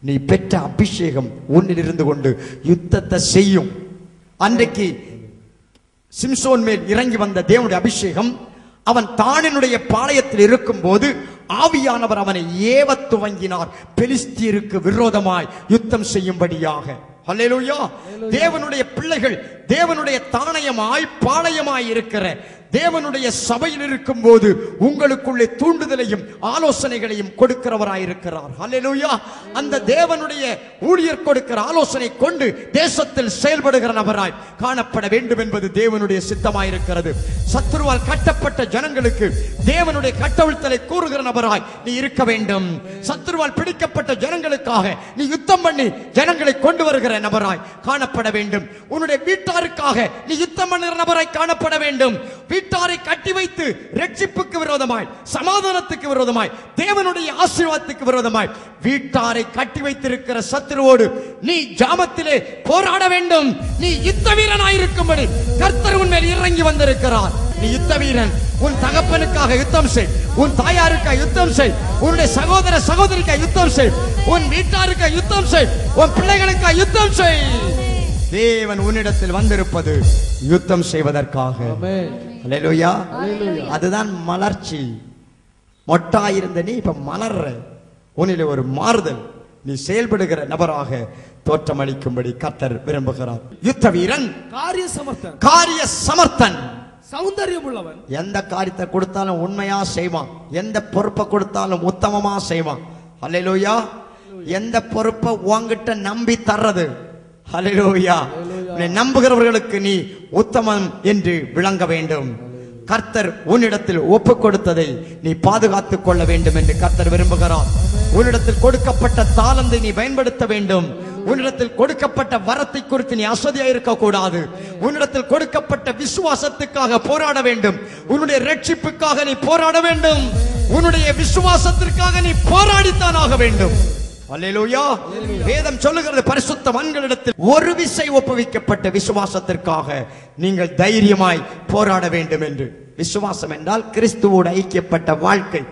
நீ பெற்ற அபிஷேகம் உன்னில் இருந்து கொண்டு யுத்தத்தை செய்யும். அன்றைக்கு சிம்சோன் மேல் இறங்கி வந்த தேவனுடைய அபிஷேகம் அவன் தானினுடைய பாளையத்தில் இருக்கும் போது ஆவியானவர் அவனை ஏவ துவங்கினார், பெலிஸ்தியருக்கு விரோதமாய் யுத்தம் செய்யும்படியாக. ஹல்லேலூயா. தேவனுடைய பிள்ளைகள் தேவனுடைய தானயமாய் பாளையமாய் இருக்கிற தேவனுடைய சபையில் இருக்கும் போது உங்களுக்குள்ளே தூண்டுதலையும் ஆலோசனைகளையும் கொடுக்கிறவராயிருக்கிறார். ஹல்லேலூயா. அந்த தேவனுடைய ஊழியர் கொடுக்கிற ஆலோசனை கொண்டு தேசத்தில் செயல்படுகிற நபராய் காணப்பட வேண்டும் என்பது தேவனுடைய சித்தமாயிருக்கிறது. சத்துருவால் கட்டப்பட்ட ஜனங்களுக்கு தேவனுடைய கட்டவிழ்த்தலை கூறுகிற நபராய் நீ இருக்க வேண்டும். சத்துருவால் பிடிக்கப்பட்ட ஜனங்களுக்காக நீ யுத்தம் பண்ணி ஜனங்களை கொண்டு வருகிற நபராய் காணப்பட வேண்டும். உன்னுடைய வீட்டாருக்காக நீ யுத்தம் பண்ணுகிற நபராய் காணப்பட வேண்டும். வீட்டாரை கட்டி வைத்து ரட்சிப்புக்கு விரோதமாய், சமாதானத்துக்கு விரோதமாய், தேவனுடைய ஆசீர்வாதத்துக்கு விரோதமாய் வீட்டாரை கட்டி வைத்திருக்கிற சத்துருவோடு நீ ஜாமத்திலே போராட வேண்டும். நீ யுத்த வீரனாயிருக்கும்படி கர்த்தர் உன் மேல் இறங்கி வந்திருக்கிறார். நீ யுத்த வீரன். உன் தகப்பனுக்காக யுத்தம் செய், உன் தாயாருக்காக யுத்தம் செய், உன்னுடைய சகோதர சகோதரிக்காக யுத்தம் செய், உன் வீட்டாருக்காக யுத்தம் செய், உன் பிள்ளைகளுக்காக யுத்தம் செய். தேவன் உன்னிடத்தில் வந்திருப்பது யுத்தம் செய்வதற்காக. ஹல்லேலூயா. அதுதான் மலர்ச்சி. மொட்டாயிருந்த நீ இப்ப மலர்ற. உன்னிலே ஒரு மாறுதல். நீ செயல்படுகிற நபராக தோற்றமளிக்கும்படி கர்த்தர் விரும்புகிறார். யுத்த வீரன், காரிய சமர்த்தன், சௌந்தரியம் உள்ளவன். எந்த காரியத்தை கொடுத்தாலும் உண்மையா செய்வான். எந்த பொறுப்பை கொடுத்தாலும் உத்தமமா செய்வான். ஹல்லேலூயா. எந்த பொறுப்பை உன்கிட்ட நம்பி தர்றது. ஹல்லேலூயா. நம்புகிறவர்களுக்கு நீ உத்தமம் என்று விளங்க வேண்டும். கர்த்தர் உன்னிடத்தில் ஒப்பு கொடுத்ததை நீ பாதுகாத்துக் கொள்ள வேண்டும் என்று கர்த்தர் விரும்புகிறார். உன்னிடத்தில் கொடுக்கப்பட்ட தாளந்தை நீ பயன்படுத்த வேண்டும். உன்னிடத்தில் கொடுக்கப்பட்ட வரத்தை குறித்து நீ அசதியா இருக்க கூடாது. உன்னிடத்தில் கொடுக்கப்பட்ட விசுவாசத்துக்காக போராட வேண்டும். உன்னுடைய ரட்சிப்புக்காக நீ போராட வேண்டும். உன்னுடைய விசுவாசத்திற்காக நீ போராடித்தான் ஆக வேண்டும். அல்லேலூயா. வேதம் சொல்லுகிறது பரிசுத்தவான்களிடத்தில் ஒரு விசை ஒப்புவிக்கப்பட்ட விசுவாசத்திற்காக நீங்கள் தைரியமாய் போராட வேண்டும் என்று. விசுவாசம் என்றால் கிறிஸ்துவோடு ஐக்கியப்பட்ட வாழ்க்கை.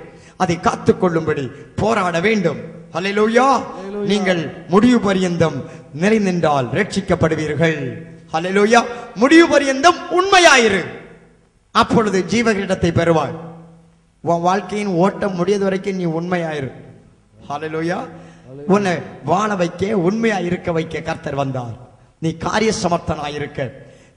அதை காத்துக்கொள்ளும்படி போராட வேண்டும். அல்லேலூயா. நீங்கள் முடிவு பரியந்தம் நிலை நின்றால் ரட்சிக்கப்படுவீர்கள். அல்லேலூயா. முடிவு பரியந்தம் உண்மையாயிரு, அப்பொழுது ஜீவகிரீடத்தை பெறுவாய். உன் வாழ்க்கையின் ஓட்டம் முடியாத வரைக்கும் நீ உண்மையாயிரு. அல்லேலூயா. உன்னை வாழ வைக்க, உண்மையா இருக்க வைக்க கர்த்தர் வந்தார். நீ காரிய சமர்த்தனாயிருக்க,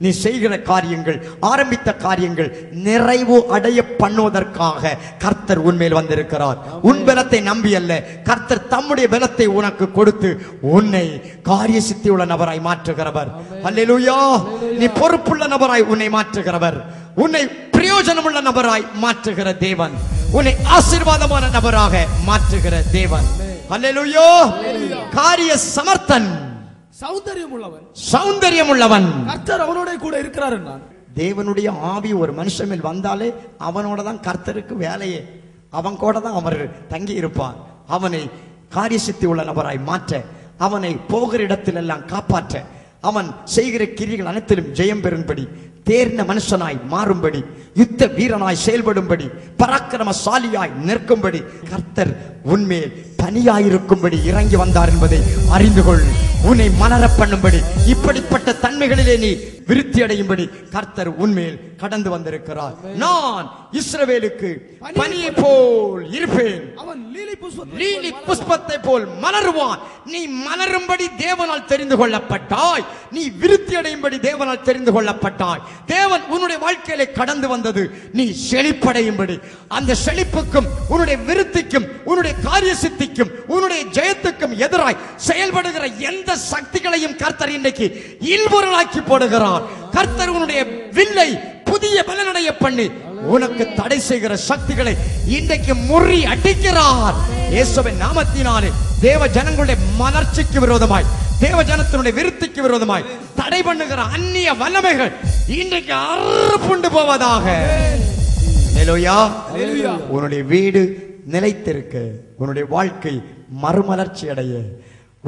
நீ செய்கிற காரியங்கள், ஆரம்பித்த காரியங்கள் நிறைவு அடைய பண்ணுவதற்காக கர்த்தர் உன்மேல் வந்திருக்கிறார். உன் பலத்தை நம்பி அல்ல, கர்த்தர் தம்முடைய பலத்தை உனக்கு கொடுத்து உன்னை காரிய சித்தி உள்ள நபராய் மாற்றுகிறவர். அல்லேலூயா. நீ பொறுப்புள்ள நபராய் உன்னை மாற்றுகிறவர். உன்னை பிரயோஜனமுள்ள நபராய் மாற்றுகிற தேவன். உன்னை ஆசீர்வாதமான நபராக மாற்றுகிற தேவன். அல்லேலூயா. காரிய சமர்த்தன், சௌந்தரியம் உள்ளவன். கர்த்தர் அவனோட கூட இருக்கிறார். தேவனுடைய ஆவி ஒரு மனுஷன் மேல் வந்தாலே அவனோட தான் கர்த்தருக்கு வேலையே. அவன் கூட தான் அவர் தங்கி இருப்பார். அவனை காரிய சித்தி உள்ள நபராய் மாற்ற, அவனை போகிற இடத்தில் எல்லாம் காப்பாற்ற, அவன் செய்கிற கிரிகள் அனைத்திலும் ஜெயம் பெறும்படி, தேர்ந்த மனுஷனாய் மாறும்படி, யுத்த வீரனாய் செயல்படும்படி, பராக்கிரமசாலியாய் நிற்கும்படி கர்த்தர் உன்மேல் தனியாயிருக்கும்படி இறங்கி வந்தார் என்பதை அறிந்து கொள். உன்னை மலர பண்ணும்படி, இப்படிப்பட்ட தன்மைகளிலே நீ விருத்தி அடையும்படி கர்த்தர் உன்மேல் கடந்து வந்திருக்கிறார். நான் இஸ்ரவேலுக்கு பனியை போல் இருப்பேன், அவன் லீலி புஷ்பத்தை போல் மலருவான். நீ மலரும்படி தேவனால் தெரிந்து கொள்ளப்பட்டாய். நீ விருத்தி அடையும்படி தேவனால் தெரிந்து கொள்ளப்பட்டாய். தேவன் உன்னுடைய வாழ்க்கையிலே கடந்து வந்தது நீ செழிப்படையும்படி. அந்த செழிப்புக்கும் உன்னுடைய விருத்திக்கும் உன்னுடைய காரிய சித்திக்கும் உன்னுடைய ஜெயத்துக்கும் எதிராய் செயல்படுகிற எந்த சக்திகளையும் கர்த்தர் இன்றைக்கு இல்பொருளாக்கி போடுகிறார். கர்த்தர் உன்னுடைய வில்லை புதிய பலனடைய பண்ணி உனக்கு தடை செய்கிற சக்திகளை இன்றைக்கு முறி அடிக்கிறார். இயேசுவின் நாமத்தினாலே தேவ ஜனங்களுடைய மலர்ச்சிக்கு விரோதமாய், தேவ ஜனத்தினுடைய விருத்திக்கு விரோதமாய் தடை பண்ணுகிற அந்நிய வல்லமைகள் இன்றைக்கு அறுப்புண்டு போவதாக. அல்லேலூயா. உன்னுடைய வீடு நிலைத்திருக்க, உன்னுடைய வாழ்க்கை மறுமலர்ச்சி அடைய,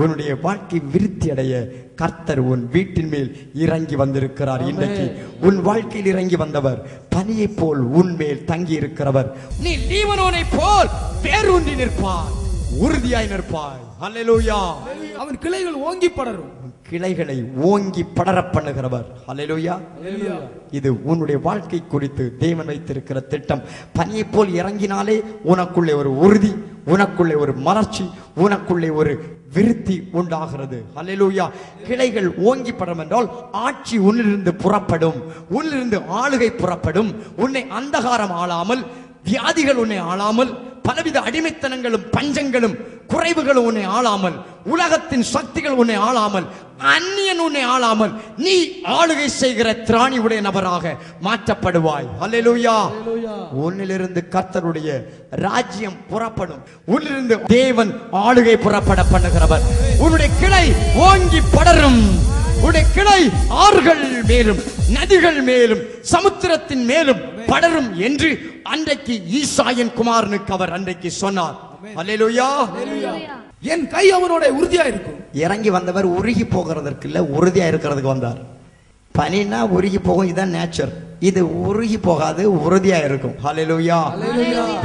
உன்னுடைய வாழ்க்கை விருத்தி அடைய கர்த்தர் உன் வீட்டின் மேல் இறங்கி வந்திருக்கிறார். இன்றைக்கு உன் வாழ்க்கையில் இறங்கி வந்தவர் பனியை போல் உன் மேல் தங்கி இருக்கிறவர். நீ லீபனோனை போல் வேரூன்றி நிற்பாய், உறுதியாய் நிற்பாய். ஹல்லேலூயா. அவன் கிளைகள் ஓங்கி படரும். கிளைகளை ஓங்கி படர பண்ணுகிறவர். ஹல்லேலூயா. இது உன்னுடைய வாழ்க்கை குறித்து தேவன் வைத்திருக்கிற திட்டம். பனியை போல் இறங்கினாலே உனக்குள்ளே ஒரு உறுதி, உனக்குள்ளே ஒரு மலர்ச்சி, உனக்குள்ளே ஒரு விருத்தி உண்டாகிறது. ஹல்லேலூயா. கிளைகள் ஓங்கி படரும் என்றால் ஆட்சி உன்னிலிருந்து புறப்படும், உன்னிலிருந்து ஆளுகை புறப்படும். உன்னை அந்தகாரம் ஆளாமல், வியாதிகள் உன்னை ஆளாமல், பலவித அடிமைத்தனங்களும் பஞ்சங்களும் குறைவுகளும் உன்னை ஆளாமல், உலகத்தின் சக்திகள் உன்னை ஆளாமல், அந்நியன் உன்னை ஆளாமல், நீ ஆளுகை செய்கிற திராணி உடைய நபராக மாற்றப்படுவாய். ஹல்லேலூயா. உன்னிலிருந்து கர்த்தருடைய ராஜ்யம் புறப்படும். உன்னிலிருந்து தேவன் ஆளுகை புறப்பட பண்ணுகிறவர். உன்னுடைய கிளை ஓங்கி படரும். உன்னுடைய கிளை ஆறுகள் மேலும், நதிகள் மேலும், சமுத்திரத்தின் மேலும் படரும் என்று அன்றைக்கு ஈசாயின் குமாரனுக்கு அவர் அன்றைக்கு சொன்னார். ஹல்லேலூயா. என் கை அவனோட உறுதியா இருக்கும். இறங்கி வந்தவர் உருகி போகிறதற்கு இல்ல, உறுதியா இருக்கிறதுக்கு வந்தார். பனினா உருகி போகும், இதான் நேச்சர். இது உருகி போகாது, உறுதியா இருக்கும். ஹல்லேலூயா.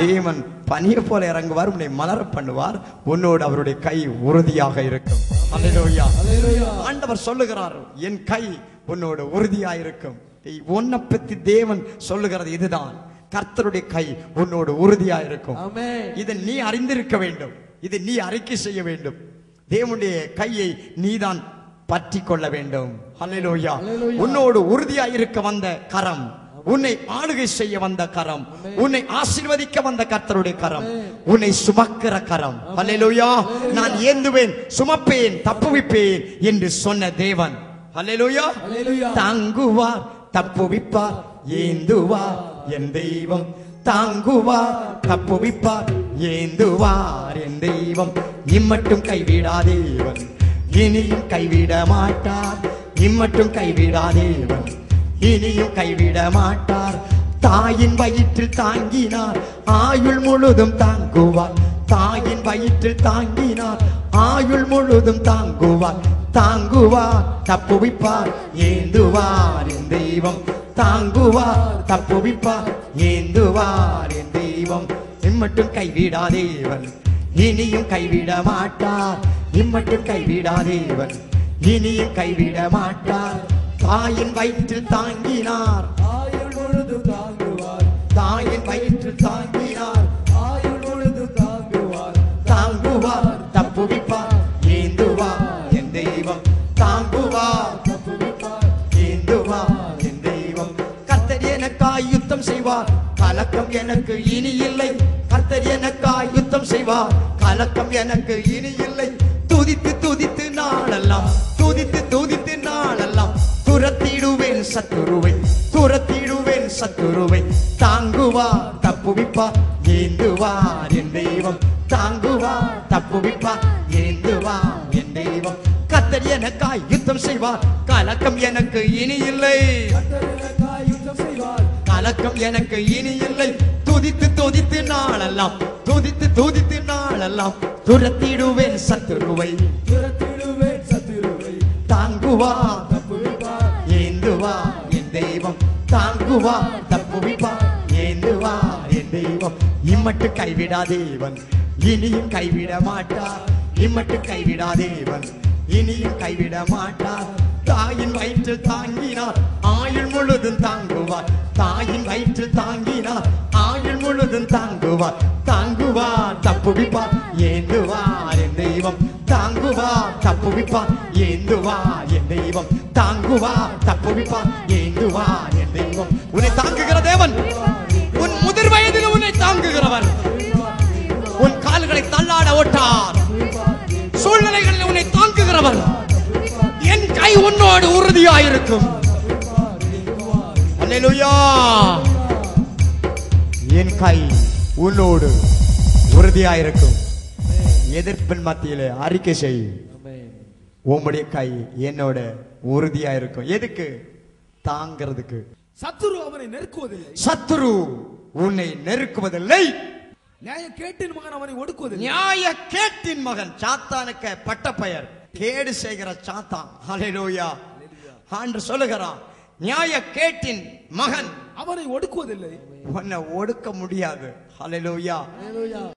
தேவன் பனியை போல இறங்குவார், உன்னை மலர பண்ணுவார். உன்னோடு அவருடைய கை உறுதியாக இருக்கும். ஹல்லேலூயா. ஆண்டவர் சொல்லுகிறார், என் கை உன்னோடு உறுதியா இருக்கும். உன்னை பத்தி தேவன் சொல்லுகிறது இதுதான். கர்த்தருடைய கை உன்னோடு உறுதியா இருக்கும். இதை நீ அறிந்திருக்க வேண்டும். இதை நீ அறிக்கை செய்ய வேண்டும். தேவனுடைய கையை நீதான் பற்றி கொள்ள வேண்டும். ஹல்லேலூயா. உன்னோடு உறுதியா இருக்க வந்த கரம், உன்னை ஆளுகை செய்ய வந்த கரம், உன்னை ஆசீர்வதிக்க வந்த கர்த்தருடைய கரம், உன்னை சுமக்கிற கரம். ஹல்லேலூயா. நான் ஏந்துவேன், சுமப்பேன், தப்புவிப்பேன் என்று சொன்ன தேவன். ஹல்லேலூயா. தாங்குவார், தப்புவிப்பார், ஏந்துவார் என் தெய்வம். தாங்குவார், தப்புவிப்பார், ஏந்துவார் என் தெய்வம். இம்மட்டும் கைவிடாதேவன், இனியும் கைவிட மாட்டார். இம்மட்டும் கைவிடாதேவன், இனியும் கைவிட மாட்டார். தாயின் வயிற்றில் தாங்கினார், ஆயுள் முழுதும் தாங்குவார். தாயின் வயிற்றில் தாங்கினார், ஆயுள் முழுதும் தாங்குவார். தாங்குவார், தப்புவிப்பார், ஏந்துவார் என் தெய்வம். தாங்குவார், தப்புவிப்பார், ஏந்துவார் என் தெய்வம். இம்மட்டும் கைவிடாதேவன், இனியும் கைவிட மாட்டார். இம்மட்டும் கைவிடாதேவன், இனியும் கைவிட மாட்டார். தாயின் வயிற்றில் தாங்கினார், ஆயுள் முழுதும் தாங்குவார். தாயின் வயிற்றில் தாங்கினார், ஆயுள் முழுதும் தாங்குவார். தாங்குவார், தப்புவிப்பார், ஏந்துவார் என் தெய்வம். தாங்குவார், தப்புவிப்பார், ஏந்துவார் என் தெய்வம். கர்த்தர் எனக்காய் யுத்தம் செய்வார், கலக்கம் எனக்கு இனி இல்லை. கர்த்தர் எனக்காய் யுத்தம் செய்வார், கலக்கம் எனக்கு இனி இல்லை. துதித்து துதித்து நாளெல்லாம், துதித்து துதித்து நாளெல்லாம் துரத்திடுவேன் சத்துருவை, துரத்திடுவேன் சத்துருவை. தாங்குவார், தப்புவிப்பார், ஏந்துவார் என் தெய்வம். தாங்குவார், தப்புவிப்பார், ஏந்துவார் என் தெய்வம். கர்த்தர் எனக்காய் யுத்தம் செய்வார், கலக்கம் எனக்கு இனி இல்லை. கலக்கம் எனக்கு இனி இல்லை. துதித்து துதித்து நாளெல்லாம், துதித்து துதித்து நாளெல்லாம் துரத்திடுவேன் சத்துருவை, துரத்திடுவேன் சத்துருவை. தாங்குவார், தப்புவிப்பார், ஏந்துவார் என் தெய்வம். தாங்குவார், தப்புவிப்பார், ஏந்துவார் என் தெய்வம். இம்மட்டு கைவிடாதேவன், இனியும் கைவிட மாட்டார். இம்மட்டு கைவிடாதேவன், இனியும் கைவிட மாட்டார். தாயின் வயிற்றில் தாங்கினார், ஆயுள் முழுதும் தாங்குவார். தாயின் வயிற்றில் தாங்கினார், ஆயுள் முழுதும் தாங்குவார். தாங்குவார், தப்புவிப்பார், ஏந்துவார் என் தெய்வம். தாங்குவார், தப்புவிப்பார், ஏந்துவார் என் தெய்வம். தாங்குவார், தப்புவிப்பார், ஏந்துவார் என் தெய்வம். உன்னை தாங்குகிற தேவன், உன் முதிர் வயதில் உன்னை தாங்குகிறவர். உன் கால்களை தள்ளாட ஓட்டார், சூழ்நிலைகளில் உன்னை தாங்குகிறவர். என் கை உன்னோடு உறுதியாயிருக்கும். அல்லேலூயா. என் கை உன்னோடு உறுதியாயிருக்கும். எதிர்ப்பின் மத்தியிலே அறிக்கை செய், உம்முடைய கை என்னோட உறுதியாயிருக்கும். எதுக்கு? தாங்கிறதுக்கு. சத்துரு அவனை நெருக்குவதில்லை. சத்துரு உன்னை நெருக்குவதில்லை. நியாய கேட்டின் மகன் அவனை ஒடுக்குவதில்லை. நியாய கேட்டின் மகன், சாத்தானுக்கு பட்ட பெயர், கேடு செய்கிற சாத்தான். ஹல்லேலூயா. ஆண்டவர் சொல்லுகிறார், நியாய கேட்டின் மகன் அவனை ஒடுக்குவதில்லை. உன்னை ஒடுக்க முடியாது. ஹல்லேலூயா.